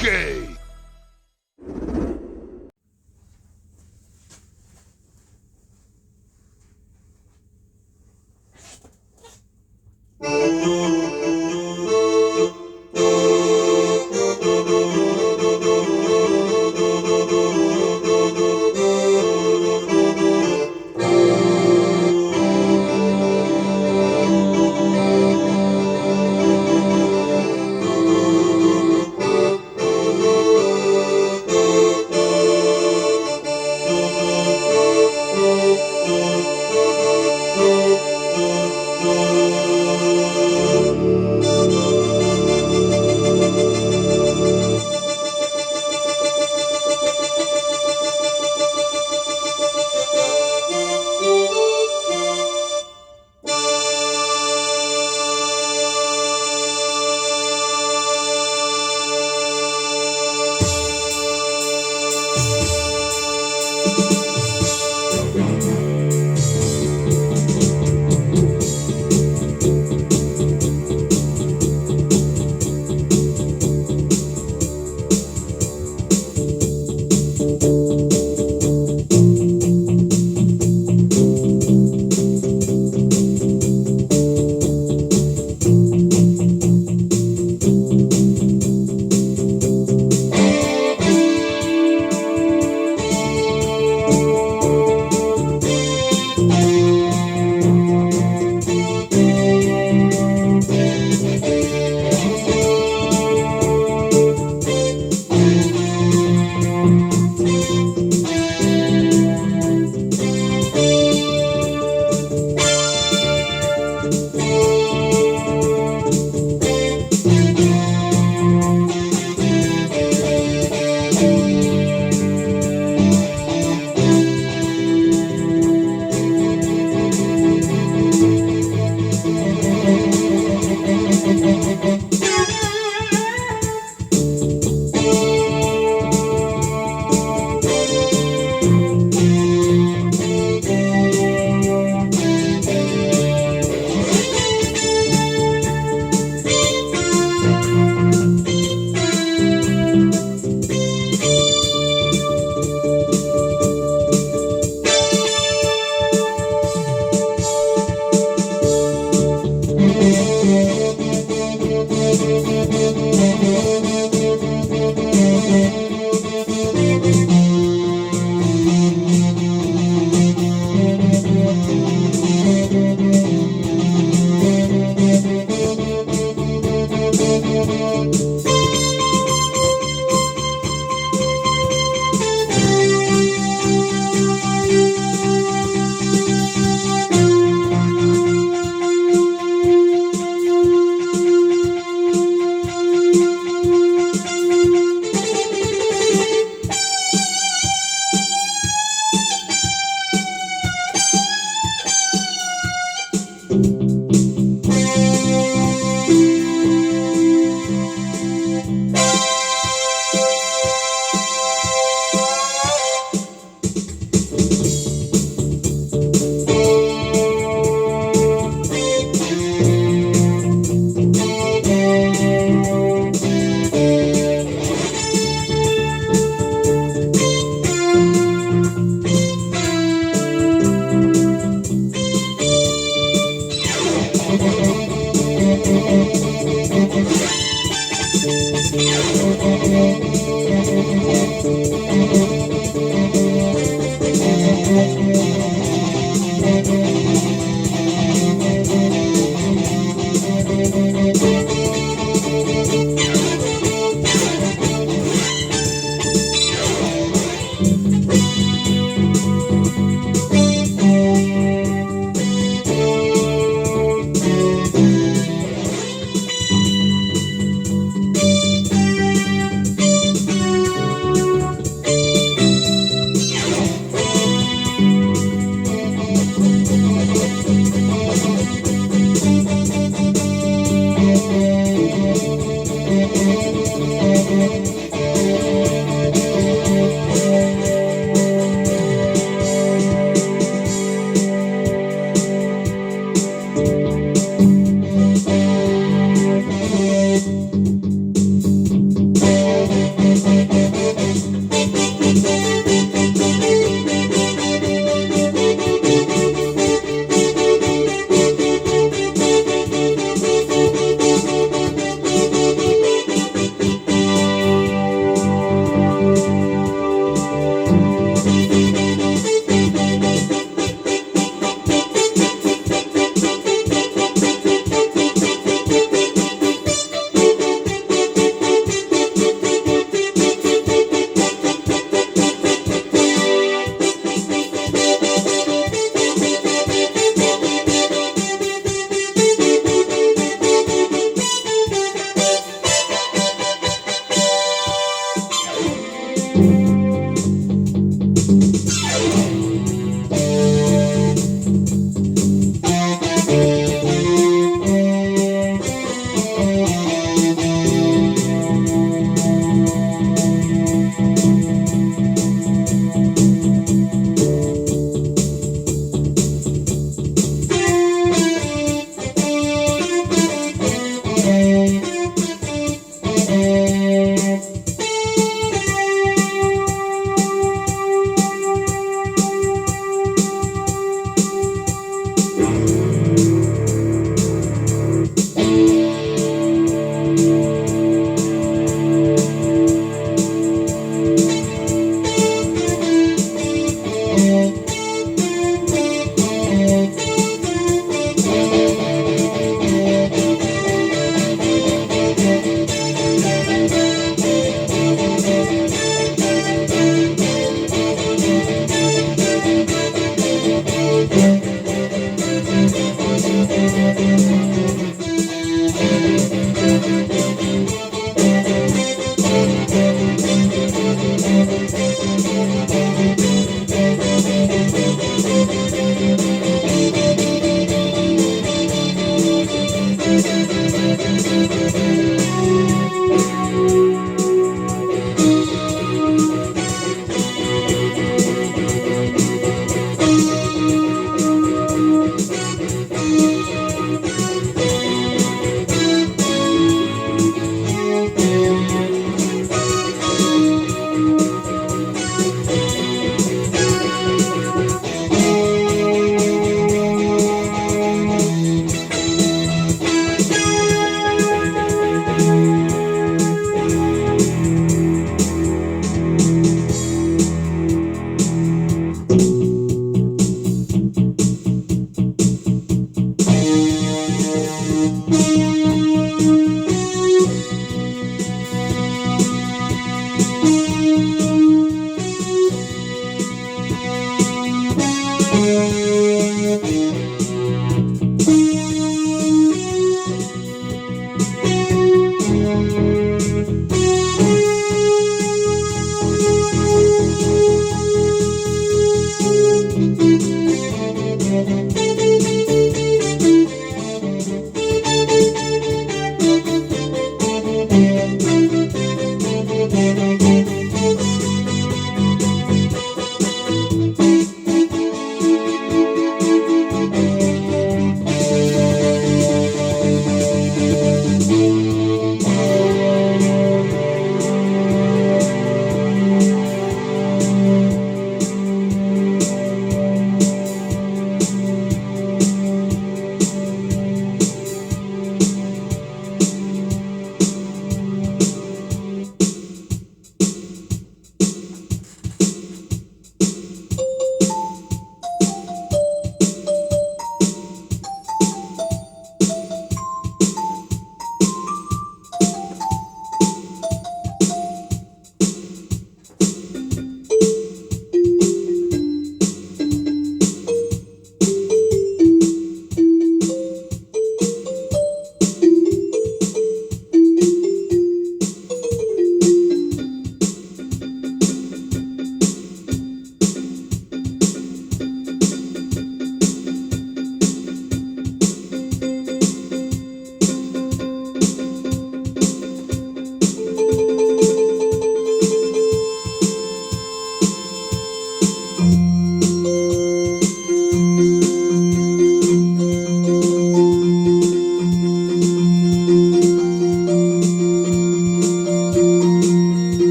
Okay.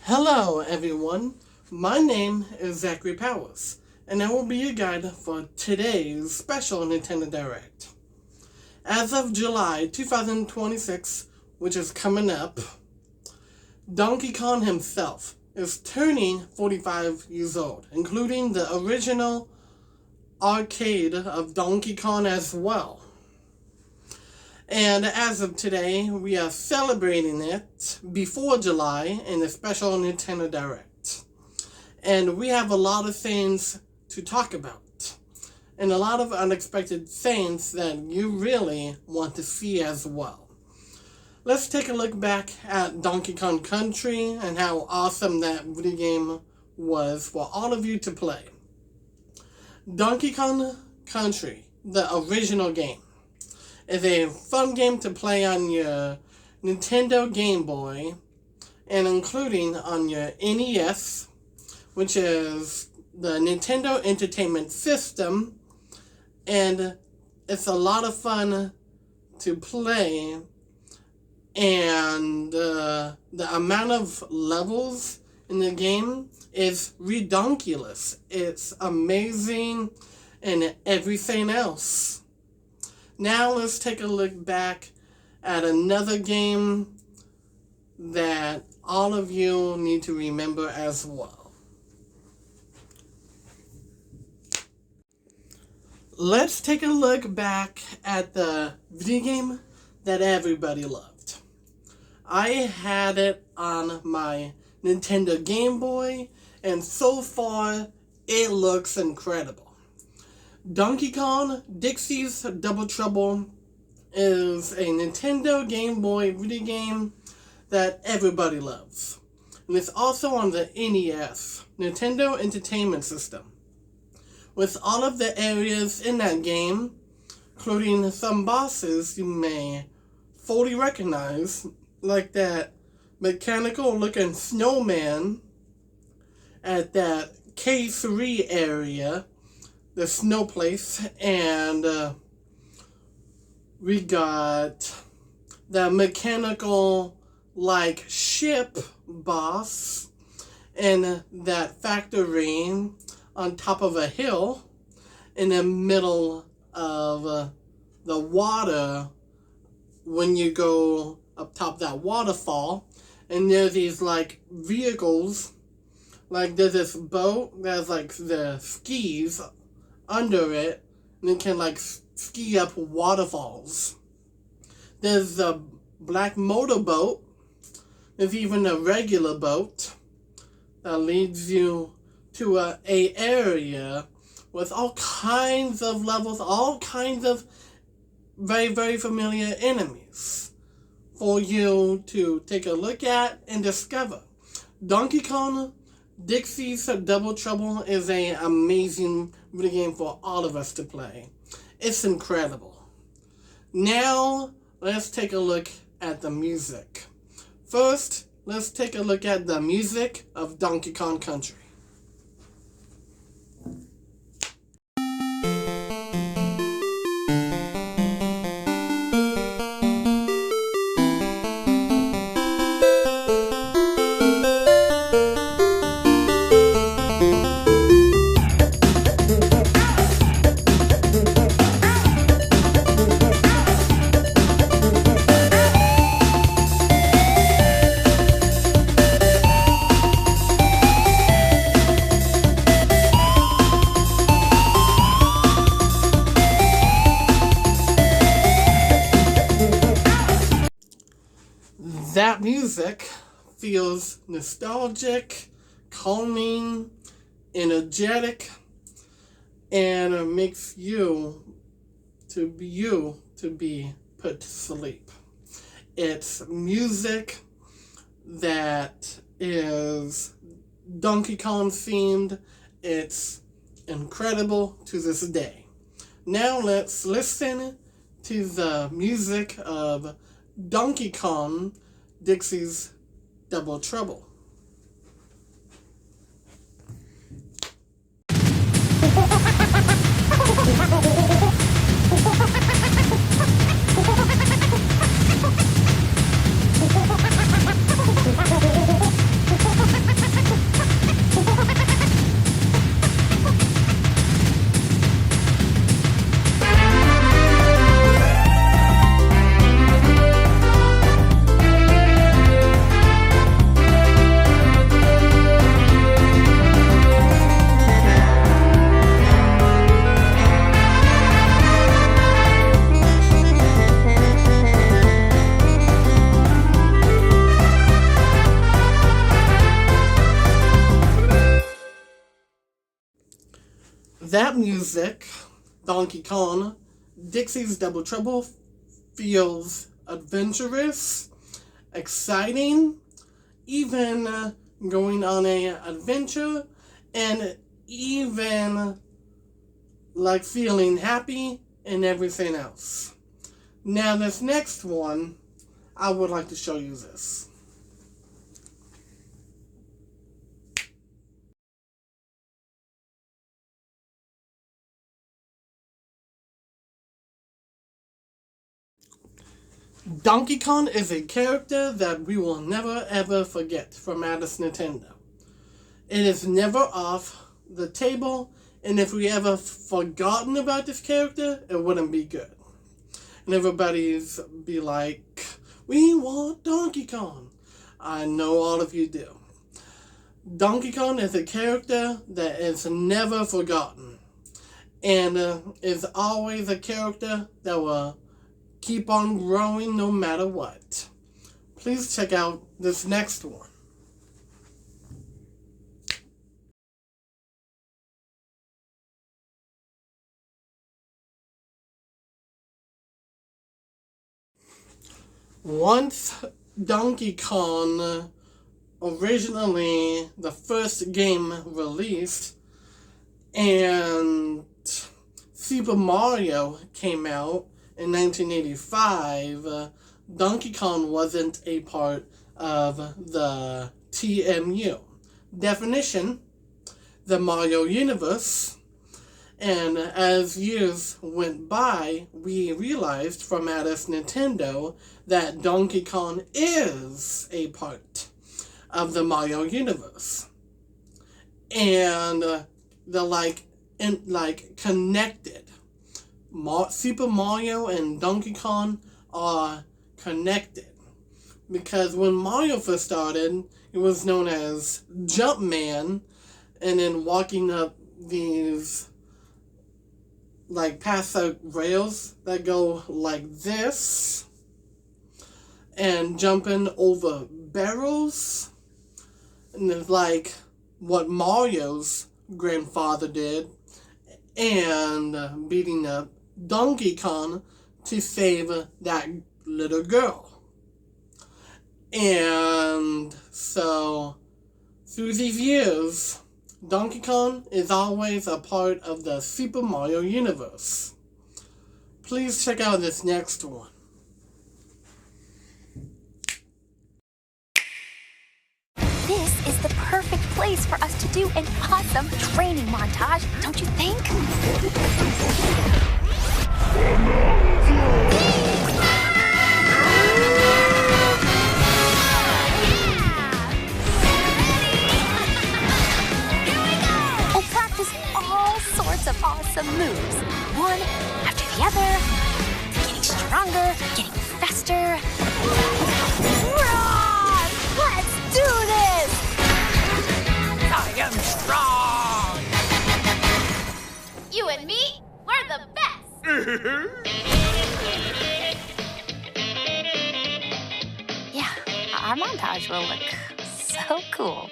Hello everyone, my name is Zachary Powers, and I will be your guide for today's special Nintendo Direct. As of July 2026, which is coming up, Donkey Kong himself is turning 45 years old, including the original arcade of Donkey Kong as well. And as of today, we are celebrating it before July in a special Nintendo Direct. And we have a lot of things to talk about. And a lot of unexpected things that you really want to see as well. Let's take a look back at Donkey Kong Country and how awesome that video game was for all of you to play. Donkey Kong Country, the original game, is a fun game to play on your Nintendo Game Boy and including on your NES, which is the Nintendo Entertainment System, and it's a lot of fun to play, and the amount of levels in the game is redonkulous. It's amazing and everything else. Now let's take a look back at another game that all of you need to remember as well. Let's take a look back at the video game that everybody loved. I had it on my Nintendo Game Boy, and so far it looks incredible. Donkey Kong Dixie's Double Trouble is a Nintendo Game Boy video game that everybody loves. And it's also on the NES, Nintendo Entertainment System. With all of the areas in that game, including some bosses you may fully recognize, like that mechanical looking snowman at that K3 area, the snow place, and we got the mechanical like ship boss in that factory on top of a hill in the middle of the water when you go up top that waterfall, and there's these like vehicles, like there's this boat that's like the skis under it, and it can like ski up waterfalls. There's a black motorboat. There's even a regular boat that leads you to a area with all kinds of levels, all kinds of very, very familiar enemies for you to take a look at and discover. Donkey Kong Dixie's Double Trouble is an amazing video game for all of us to play. It's incredible. Now, let's take a look at the music. First, let's take a look at the music of Donkey Kong Country. That music feels nostalgic, calming, energetic, and it makes you to be put to sleep. It's music that is Donkey Kong themed. It's incredible to this day. Now let's listen to the music of Donkey Kong Dixie's Double Trouble. That music, Donkey Kong, Dixie's Double Trouble, feels adventurous, exciting, even going on a adventure, and even like feeling happy and everything else. Now this next one, I would like to show you this. Donkey Kong is a character that we will never ever forget from Atlas Nintendo. It is never off the table, and if we ever forgotten about this character, it wouldn't be good. And everybody's be like, we want Donkey Kong. I know all of you do. Donkey Kong is a character that is never forgotten, and is always a character that will keep on growing no matter what. Please check out this next one. Once Donkey Kong, originally the first game released, and Super Mario came out in 1985, Donkey Kong wasn't a part of the TMU. Definition, the Mario Universe. And as years went by, we realized from Atlas Nintendo that Donkey Kong is a part of the Mario Universe. And they're connected. Super Mario and Donkey Kong are connected. Because when Mario first started, it was known as Jumpman, and then walking up these past the rails that go like this, and jumping over barrels, and it's like what Mario's grandfather did, and beating up Donkey Kong to save that little girl. And so, through these years, Donkey Kong is always a part of the Super Mario universe. Please check out this next one. This is the perfect place for us to do an awesome training montage, don't you think? Of awesome moves, one after the other, getting stronger, getting faster. Run! Let's do this! I am strong! You and me, we're the best! Yeah, our montage will look so cool.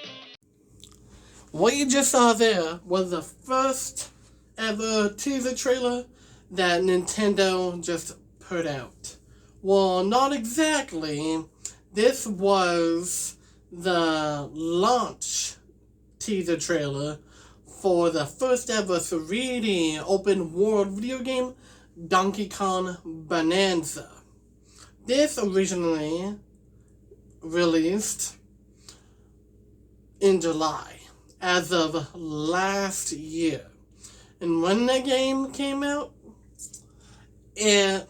What you just saw there was the first ever teaser trailer that Nintendo just put out. Well, not exactly. This was the launch teaser trailer for the first ever 3D open world video game, Donkey Kong Bonanza. This originally released in July, as of last year. And when the game came out, it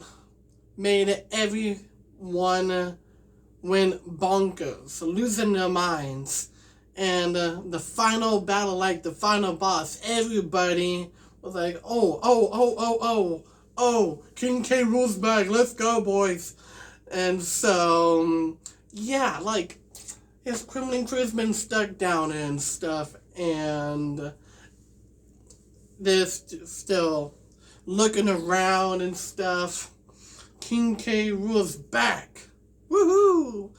made everyone went bonkers, losing their minds. And the final battle, the final boss, everybody was like, oh, King K. Rool's back, let's go, boys. And so, yeah, his criminal crew's been stuck down and stuff, and they're still looking around and stuff. King K. Rool's back. Woohoo!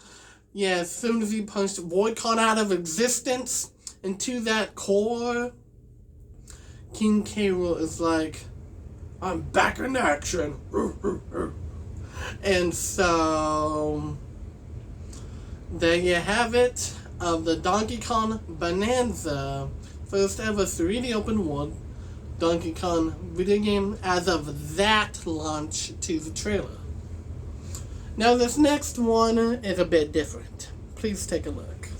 Yeah, as soon as he punched Void-Con out of existence into that core, King K. Rool is like, I'm back in action. And so there you have it, of the Donkey Kong Bonanza, first ever 3D open world Donkey Kong video game as of that launch teaser trailer. Now this next one is a bit different. Please take a look.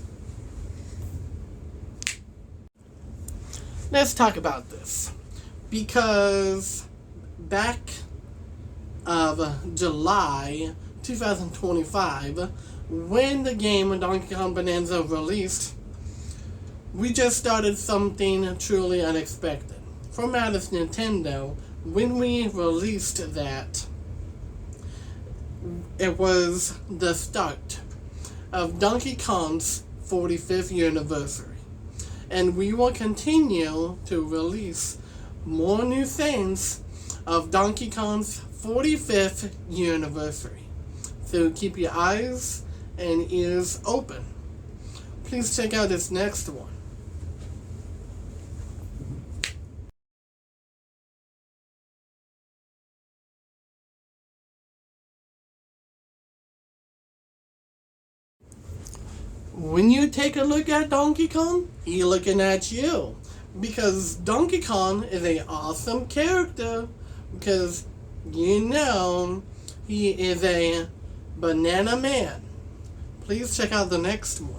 Let's talk about this, because back of July 2025, when the game Donkey Kong Bonanza released, we just started something truly unexpected. From Atlas Nintendo, when we released that, it was the start of Donkey Kong's 45th year anniversary. And we will continue to release more new things of Donkey Kong's 45th year anniversary. So keep your eyes and ears open. Please check out this next one. When you take a look at Donkey Kong, he's looking at you. Because Donkey Kong is an awesome character. Because, you know, he is a banana man. Please check out the next one.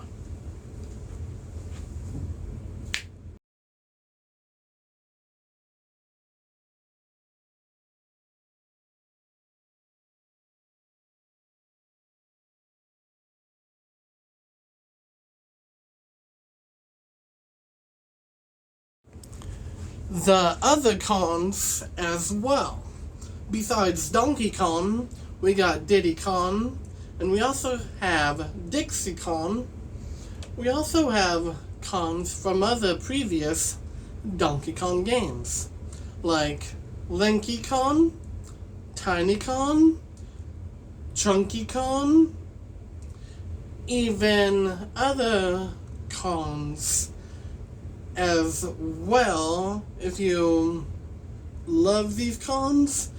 The other Kongs as well. Besides Donkey Kong, we got Diddy Kong, and we also have Dixie Kong. We also have Kongs from other previous Donkey Kong games, like Lanky Kong, Tiny Kong, Chunky Kong, even other Kongs as well. If you love these Kongs,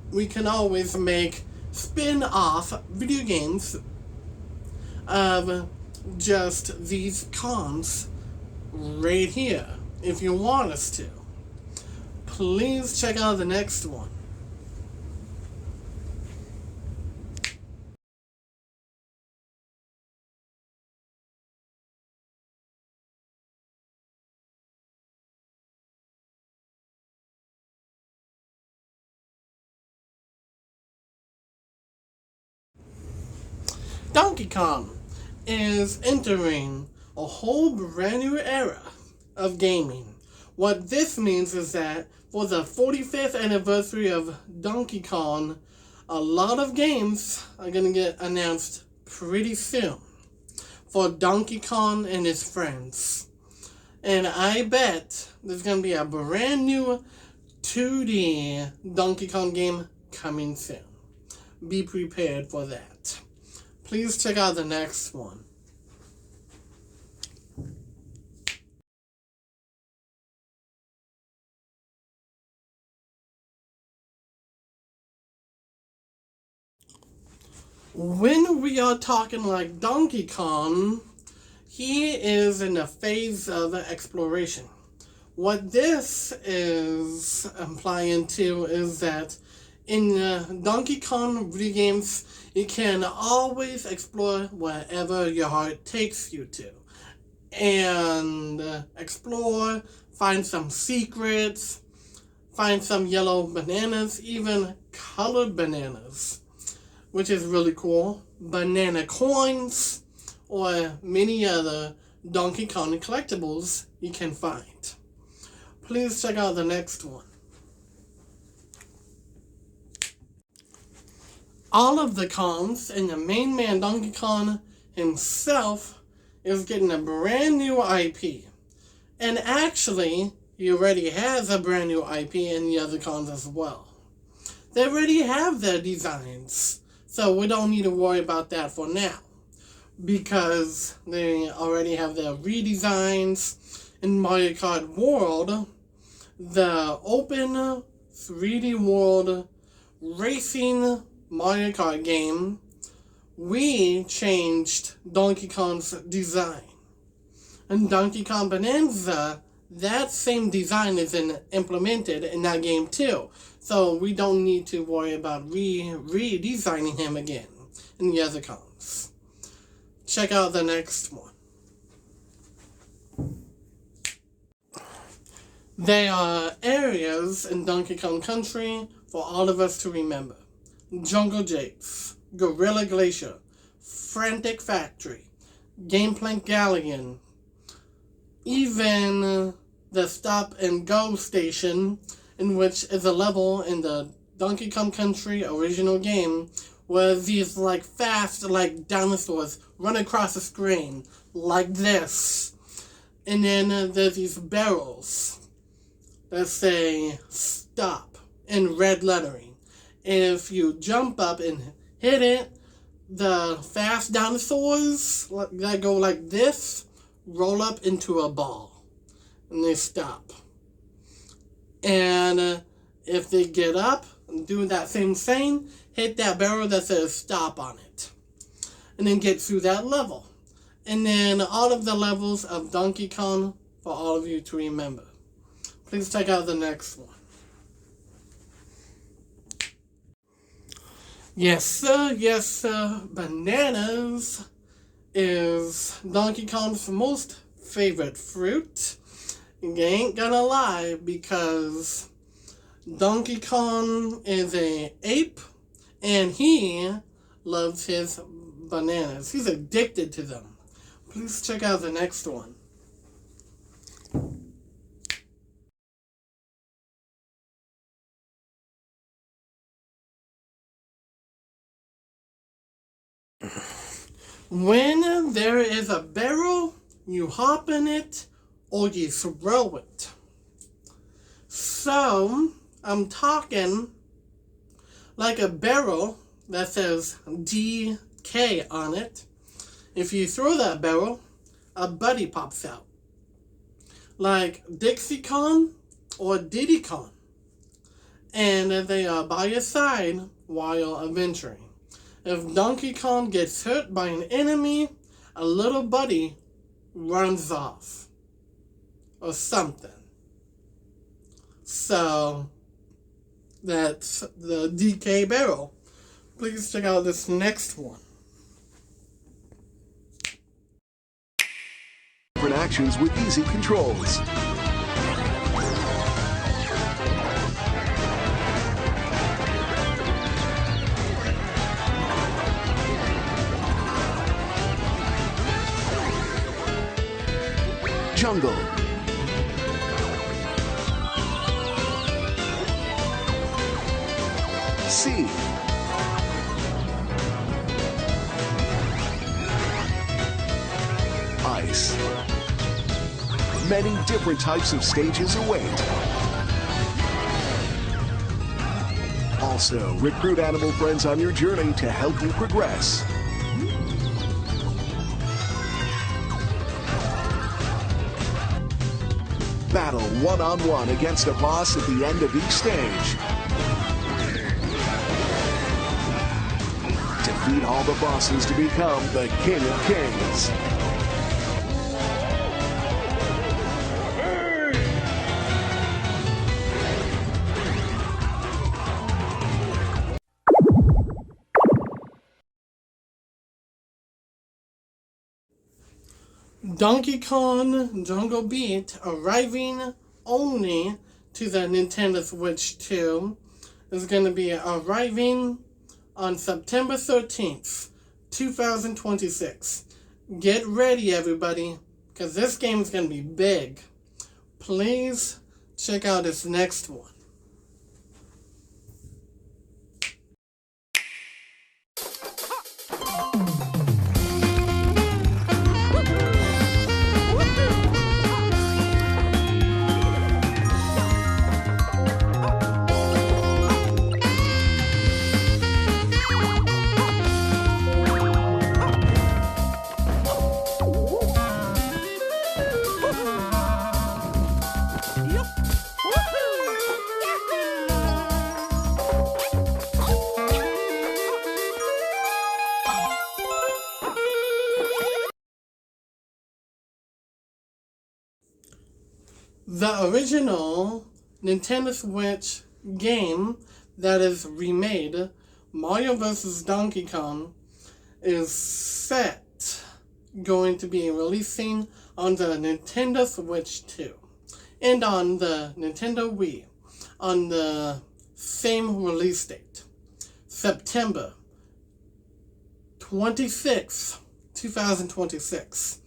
we can always make spin-off video games of just these Kongs right here, if you want us to. Please check out the next one. Donkey Kong is entering a whole brand new era of gaming. What this means is that for the 45th anniversary of Donkey Kong, a lot of games are going to get announced pretty soon for Donkey Kong and his friends. And I bet there's going to be a brand new 2D Donkey Kong game coming soon. Be prepared for that. Please check out the next one. When we are talking like Donkey Kong, he is in a phase of exploration. What this is implying to is that in Donkey Kong video games, you can always explore wherever your heart takes you to. And explore, find some secrets, find some yellow bananas, even colored bananas, which is really cool. Banana coins, or many other Donkey Kong collectibles you can find. Please check out the next one. All of the Kongs and the main man Donkey Kong himself is getting a brand new IP. And actually, he already has a brand new IP in the other Kongs as well. They already have their designs, so we don't need to worry about that for now, because they already have their redesigns. In Mario Kart World, the open 3D world racing Mario Kart game, we changed Donkey Kong's design. And Donkey Kong Bonanza, that same design is implemented in that game too. So we don't need to worry about redesigning him again in the other Kongs. Check out the next one. There are areas in Donkey Kong Country for all of us to remember. Jungle Japes, Gorilla Glacier, Frantic Factory, Gameplank Galleon, even the Stop and Go station, in which is a level in the Donkey Kong Country original game where these fast dinosaurs run across the screen like this. And then there's these barrels that say stop in red lettering. And if you jump up and hit it, the fast dinosaurs that go like this roll up into a ball. And they stop. And if they get up and do that same thing, hit that barrel that says stop on it. And then get through that level. And then all of the levels of Donkey Kong for all of you to remember. Please check out the next one. Yes, sir. Bananas is Donkey Kong's most favorite fruit. You ain't gonna lie, because Donkey Kong is an ape and he loves his bananas. He's addicted to them. Please check out the next one. When there is a barrel, you hop in it or you throw it. So, I'm talking like a barrel that says DK on it. If you throw that barrel, a buddy pops out. Like Dixie Kong or Diddy Kong. And they are by your side while adventuring. If Donkey Kong gets hurt by an enemy, a little buddy runs off. Or something. So, that's the DK barrel. Please check out this next one. Different actions with easy controls. Jungle. Sea. Ice. Many different types of stages await. Also, recruit animal friends on your journey to help you progress. Battle one-on-one against a boss at the end of each stage. Defeat all the bosses to become the King of Kings. Donkey Kong Jungle Beat arriving only to the Nintendo Switch 2 is going to be arriving on September 13th, 2026. Get ready, everybody, because this game is going to be big. Please check out this next one. Woohoo! the original Nintendo Switch game that is remade, Mario vs. Donkey Kong, is going to be releasing on the Nintendo Switch 2 and on the Nintendo Wii on the same release date, September 26th, 2026.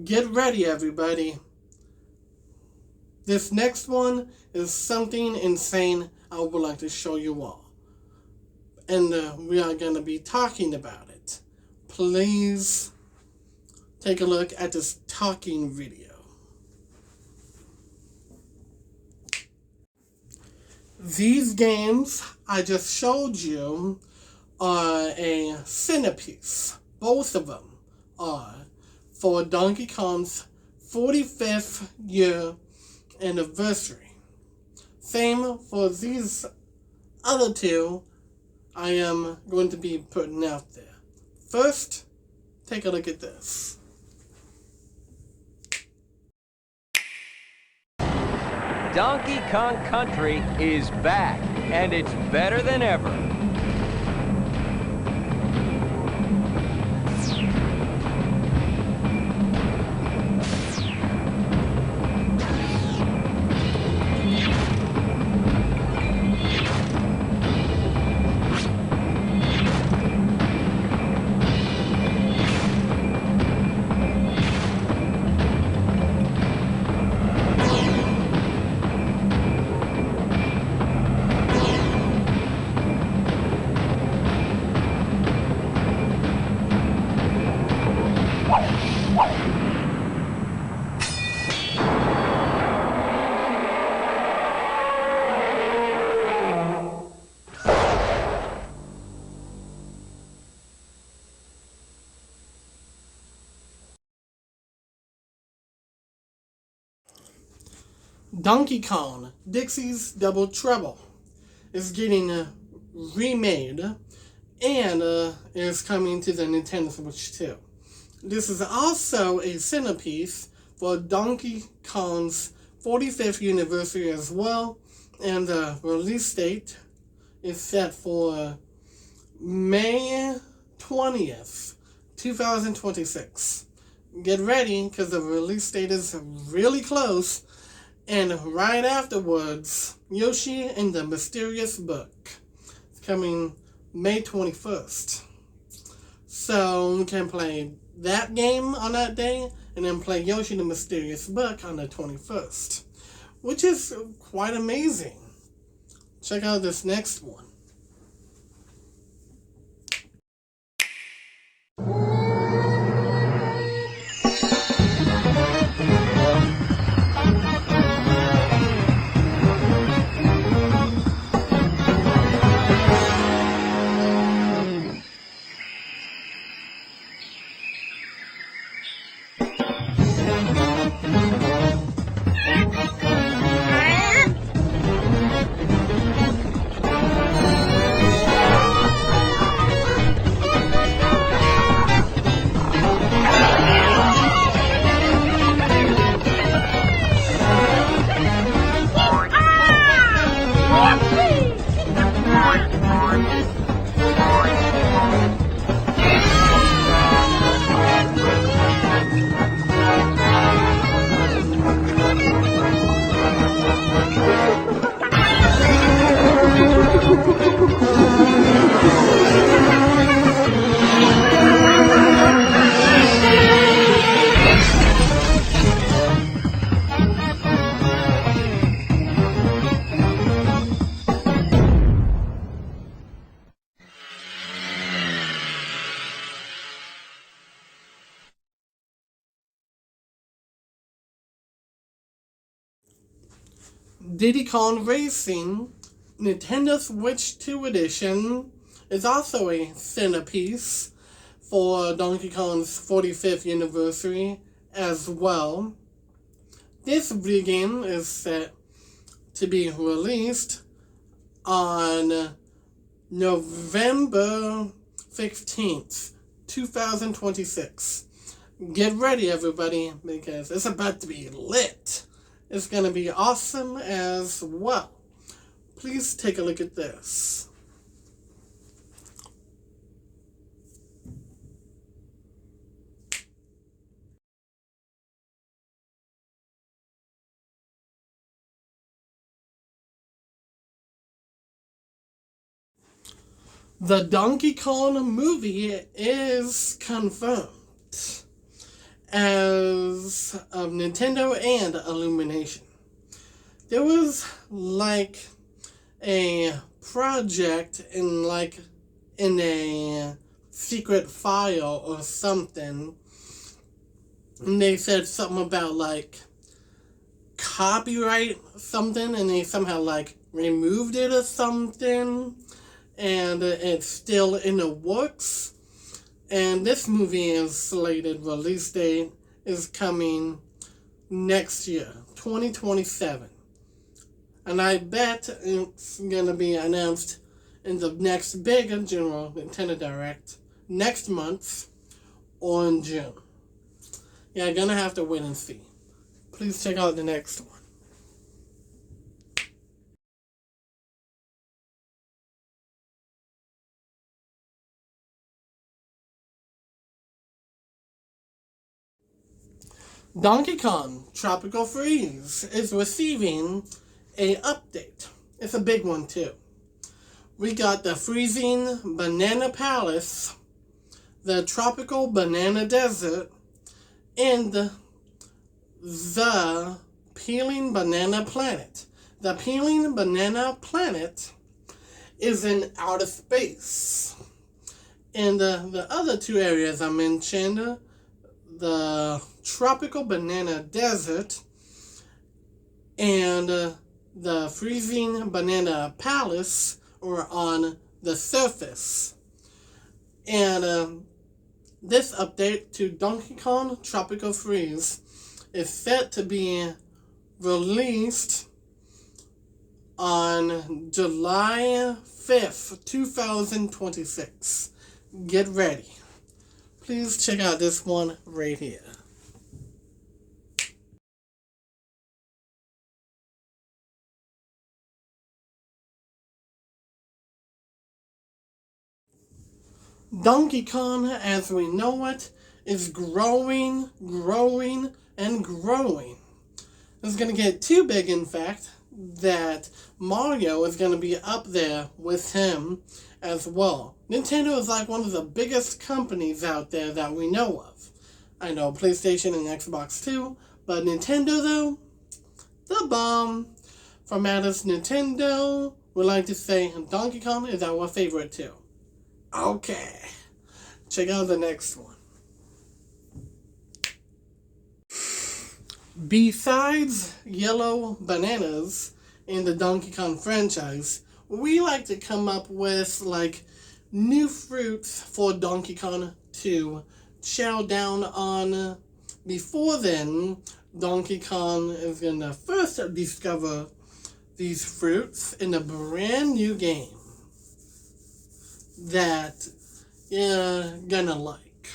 Get ready, everybody. This next one is something insane I would like to show you all. And we are going to be talking about it. Please take a look at this talking video. These games I just showed you are a centerpiece. Both of them are for Donkey Kong's 45th year anniversary. Same for these other two I am going to be putting out there. First, take a look at this. Donkey Kong Country is back, and it's better than ever. Donkey Kong Dixie's Double Trouble is getting remade and is coming to the Nintendo Switch 2. This is also a centerpiece for Donkey Kong's 45th anniversary as well, and the release date is set for May 20th, 2026. Get ready, because the release date is really close. And right afterwards, Yoshi and the Mysterious Book. It's coming May 21st. So you can play that game on that day, and then play Yoshi and the Mysterious Book on the 21st. Which is quite amazing. Check out this next one. Diddy Kong Racing Nintendo Switch 2 Edition is also a centerpiece for Donkey Kong's 45th anniversary as well. This video game is set to be released on November 15th, 2026. Get ready, everybody, because it's about to be lit. is going to be awesome as well. Please take a look at this. The Donkey Kong movie is confirmed as of Nintendo and Illumination. There was like a project in a secret file or something, and they said something about like copyright something, and they somehow like removed it or something, and it's still in the works. And this movie is slated, release date is coming next year, 2027. And I bet it's going to be announced in the next big general Nintendo Direct next month or in June. Yeah, I'm going to have to wait and see. Please check out the next one. Donkey Kong Tropical Freeze is receiving a update. It's a big one too. We got the Freezing Banana Palace, the Tropical Banana Desert, and the Peeling Banana Planet. The Peeling Banana Planet is in outer space. And the other two areas I mentioned, the Tropical Banana Desert and the Freezing Banana Palace, are on the surface. And this update to Donkey Kong Tropical Freeze is set to be released on July 5th, 2026. Get ready. Please check out this one right here. Donkey Kong, as we know it, is growing, and growing. It's going to get too big, in fact, that Mario is going to be up there with him as well. Nintendo is like one of the biggest companies out there that we know of. I know PlayStation and Xbox too, but Nintendo though, the bomb. From Atlas Nintendo, we like to say Donkey Kong is our favorite too. Okay, check out the next one. Besides yellow bananas in the Donkey Kong franchise, we like to come up with like new fruits for Donkey Kong to chow down on. Before then, Donkey Kong is gonna first discover these fruits in a brand new game that you're gonna like.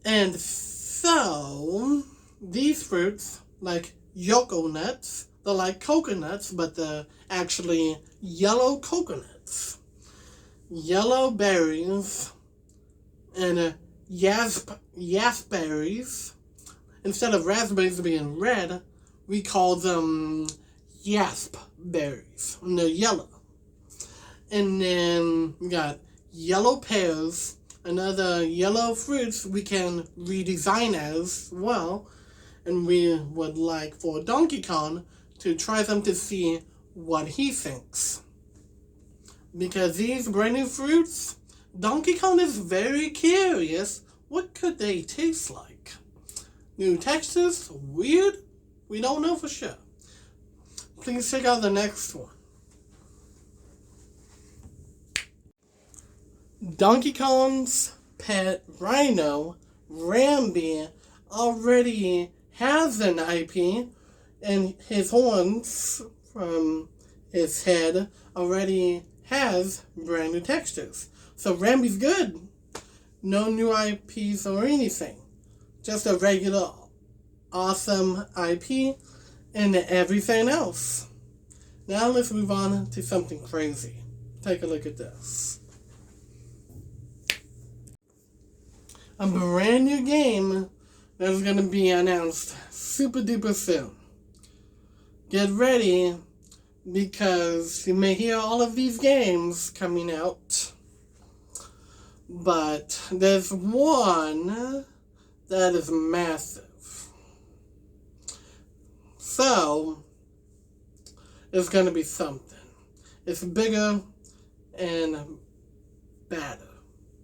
And so, these fruits, like Yoko nuts, they're like coconuts, but they're actually yellow coconuts. Yellow berries and raspberries. Instead of raspberries being red, we call them yasp berries. And they're yellow. And then we got yellow pears and other yellow fruits we can redesign as well. And we would like for Donkey Kong to try them to see what he thinks. Because these brand new fruits, Donkey Kong is very curious. What could they taste like? New textures? Weird? We don't know for sure. Please check out the next one. Donkey Kong's pet rhino, Rambi, already has an IP, and his horns from his head already has brand new textures. So Rambi's good. No new IPs or anything. Just a regular awesome IP, and everything else. Now let's move on to something crazy. Take a look at this. A brand new game that's going to be announced super duper soon. Get ready, because you may hear all of these games coming out, but there's one that is massive. So, it's going to be something. It's bigger and badder.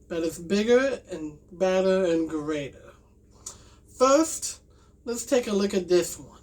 But it's bigger and badder and greater. First, let's take a look at this one.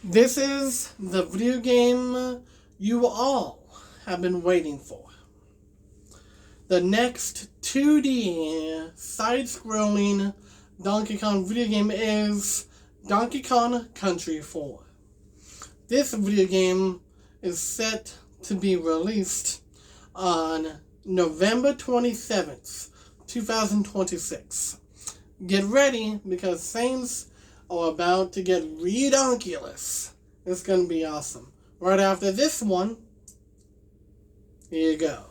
This is the video game you all have been waiting for. The next 2D side-scrolling Donkey Kong video game is Donkey Kong Country 4. This video game is set to be released on November 27th, 2026. Get ready, because things are about to get redonkulous. It's gonna be awesome. Right after this one, here you go.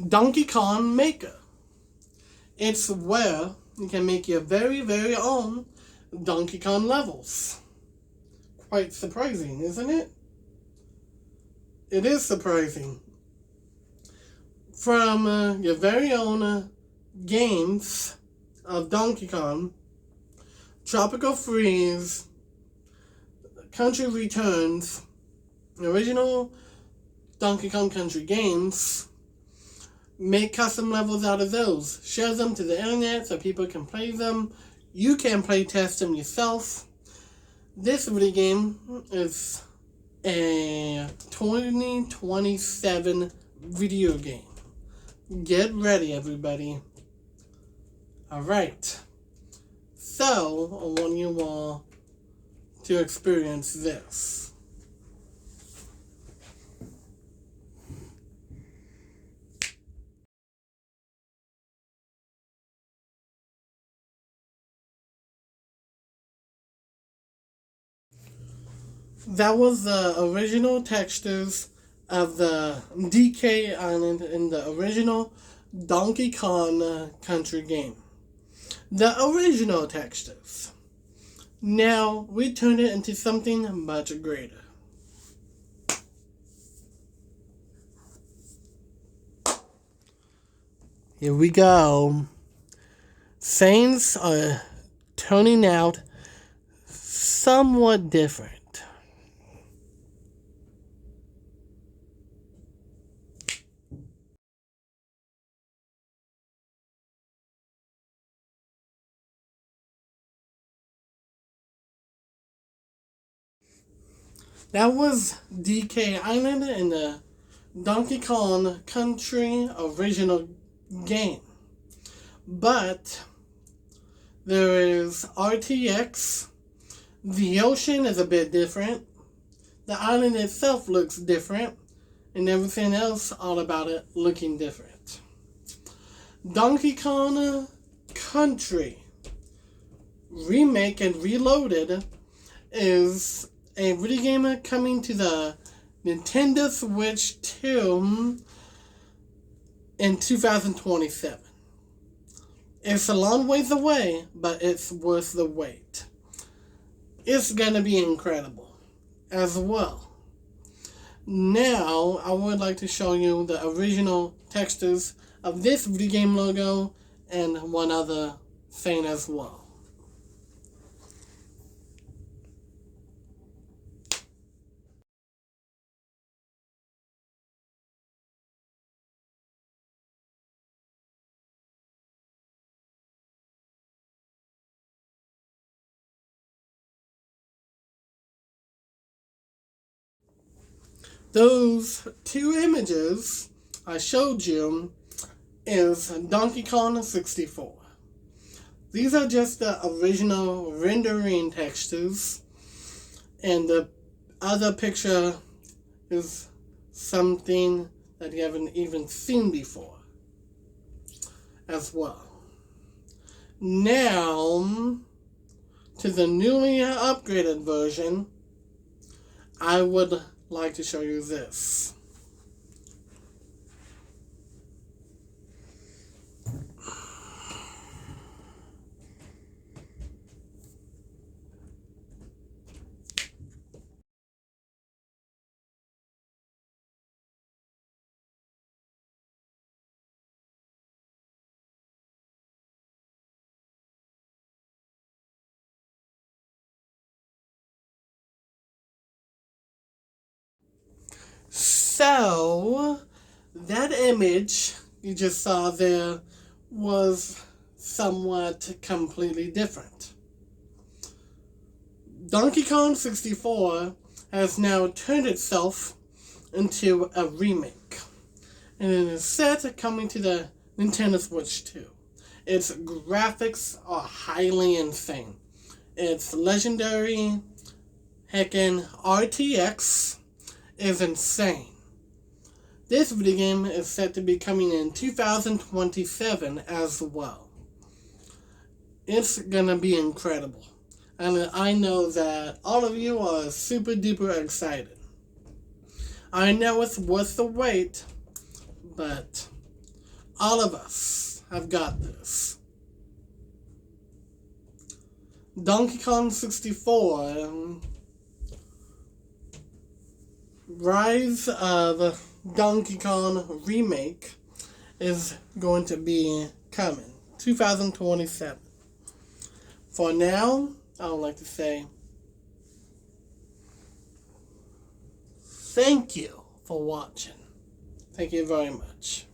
Donkey Kong Maker. It's where you can make your very, very own Donkey Kong levels. quite surprising, isn't it? It is surprising. From your very own games of Donkey Kong, Tropical Freeze, Country Returns, original Donkey Kong Country games, make custom levels out of those. Share them to the internet so people can play them. You can play test them yourself. This video game is a 2027 video game. Get ready, everybody. Alright. So, I want you all to experience this. That was the original textures of the DK Island in the original Donkey Kong Country game. The original textures. Now, we turned it into something much greater. Here we go. Things are turning out somewhat different. That was DK Island in the Donkey Kong Country original game. But there is RTX. The ocean is a bit different. The island itself looks different. And everything else all about it looking different. Donkey Kong Country Remake and Reloaded is a video game coming to the Nintendo Switch 2 in 2027. It's a long ways away, but it's worth the wait. It's gonna be incredible as well. Now, I would like to show you the original textures of this video game logo and one other thing as well. Those two images I showed you is Donkey Kong 64. These are just the original rendering textures, and the other picture is something that you haven't even seen before as well. Now, to the newly upgraded version, I would like to show you this. So, that image you just saw there was somewhat completely different. Donkey Kong 64 has now turned itself into a remake, and it is set coming to the Nintendo Switch 2. Its graphics are highly insane. It's legendary. Heckin' RTX is insane. This video game is set to be coming in 2027 as well. It's gonna be incredible. And I know that all of you are super duper excited. I know it's worth the wait, but all of us have got this. Donkey Kong 64 Rise of Donkey Kong remake is going to be coming 2027. For now, I would like to say thank you for watching. Thank you very much.